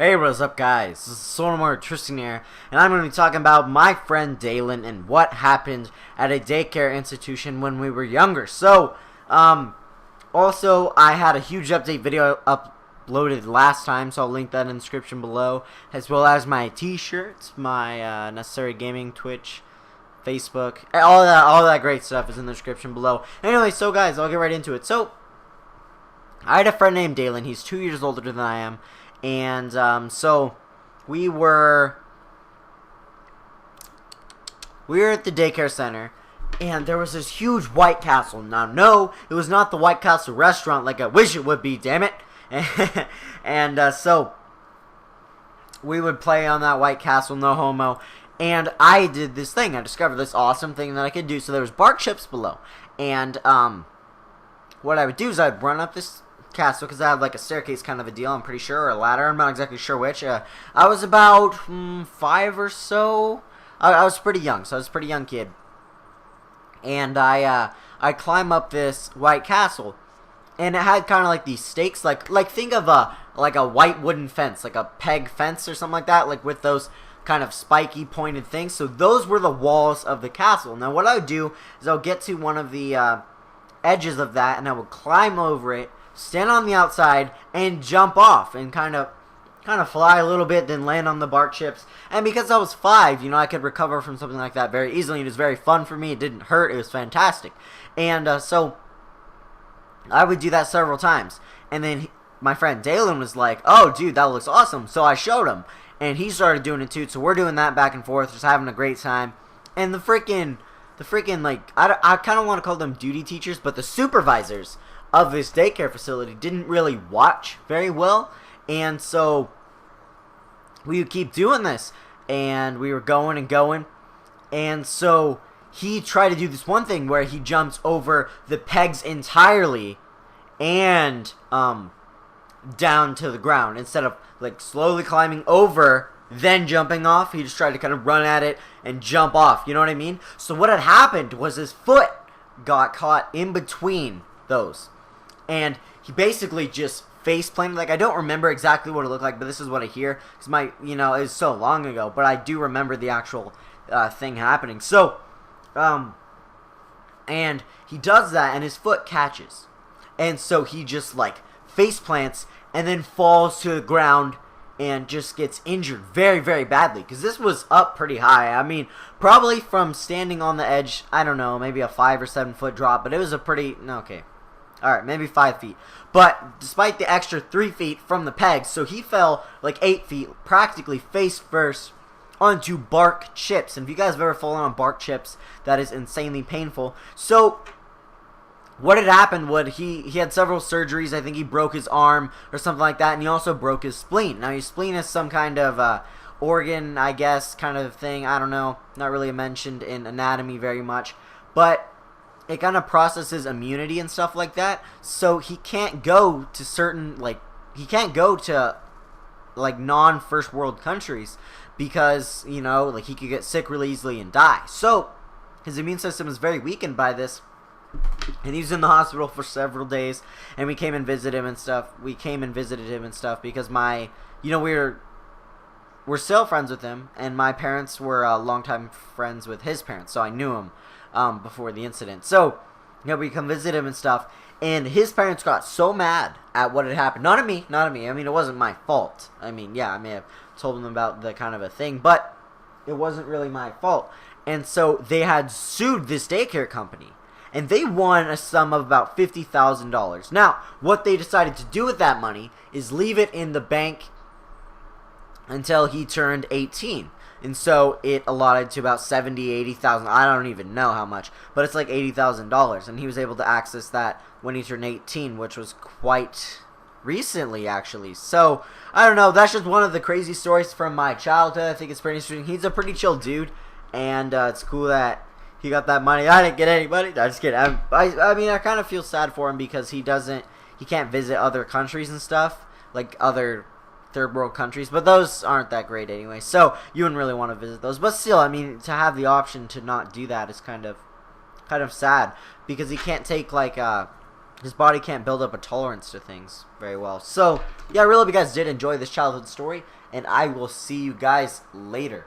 Hey, what's up, guys? This is Solanum-Heart, Tristan here, and I'm going to be talking about my friend Dalen and what happened at a daycare institution when we were younger. So, also, I had a huge update video uploaded last time, so I'll link that in the description below, as well as my t-shirts, my Necessary Gaming Twitch, Facebook, all that great stuff is in the description below. Anyway, so guys, I'll get right into it. So, I had a friend named Dalen. He's 2 years older than I am. And so we were at the daycare center, and there was this huge White Castle. Now, no, it was not the White Castle restaurant like I wish it would be, damn it. And so we would play on that White Castle, no homo. And I did this thing. I discovered this awesome thing that I could do. So there was bark chips below, and what I would do is I'd run up this castle, because I had like a staircase kind of a deal, I'm pretty sure, or a ladder, I'm not exactly sure which. I was about 5 or so. I was pretty young, so I was a pretty young kid. And I climb up this White Castle, and it had kind of like these stakes, like think of like a white wooden fence, like a peg fence or something like that, like with those kind of spiky pointed things. So those were the walls of the castle. Now what I would do is I would get to one of the edges of that, and I would climb over it, stand on the outside, and jump off, and kind of fly a little bit, then land on the bark chips. And because I was 5, you know, I could recover from something like that very easily. It was very fun for me. It didn't hurt. It was fantastic. And so I would do that several times. And then my friend Dalen was like, "Oh, dude, that looks awesome." So I showed him, and he started doing it too. So we're doing that back and forth, just having a great time. And the freaking like, I kind of want to call them duty teachers, but the supervisors of this daycare facility didn't really watch very well, and so we would keep doing this, and we were going and going, and so he tried to do this one thing where he jumps over the pegs entirely and down to the ground, instead of like slowly climbing over then jumping off. He just tried to kind of run at it and jump off, you know what I mean? So what had happened was his foot got caught in between those, and he basically just face planted. Like, I don't remember exactly what it looked like, but this is what I hear, because it was so long ago, but I do remember the actual thing happening. So and he does that, and his foot catches, and so he just like face plants and then falls to the ground and just gets injured very, very badly, because this was up pretty high. I mean, probably from standing on the edge, I don't know, maybe a 5 or 7 foot drop, but it was a pretty, okay, alright, maybe 5 feet. But despite the extra 3 feet from the pegs, so he fell like 8 feet, practically face first, onto bark chips. And if you guys have ever fallen on bark chips, that is insanely painful. So what had happened was he had several surgeries. I think he broke his arm or something like that, and he also broke his spleen. Now, his spleen is some kind of organ, I guess, kind of thing. I don't know. Not really mentioned in anatomy very much. But it kind of processes immunity and stuff like that. So he can't go to certain, like, non-first world countries, because, you know, like, he could get sick really easily and die. So his immune system is very weakened by this. And he was in the hospital for several days, and we came and visited him and stuff. Because we're still friends with him, and my parents were longtime friends with his parents, so I knew him before the incident. So, you know, we come visit him and stuff, and his parents got so mad at what had happened. Not at me. I mean, it wasn't my fault. I mean, yeah, I may have told them about the kind of a thing, but it wasn't really my fault. And so they had sued this daycare company, and they won a sum of about $50,000. Now, what they decided to do with that money is leave it in the bank until he turned 18. And so it allotted to about $70,000, $80,000. I don't even know how much, but it's like $80,000. And he was able to access that when he turned 18, which was quite recently, actually. So, I don't know. That's just one of the crazy stories from my childhood. I think it's pretty interesting. He's a pretty chill dude, and it's cool that he got that money. I didn't get any money. No, just kidding. I mean, I kind of feel sad for him, because he can't visit other countries and stuff, like other third world countries, but those aren't that great anyway, so you wouldn't really want to visit those. But still, I mean, to have the option to not do that is kind of sad, because he can't take like his body can't build up a tolerance to things very well. So, yeah, I really hope you guys did enjoy this childhood story, and I will see you guys later.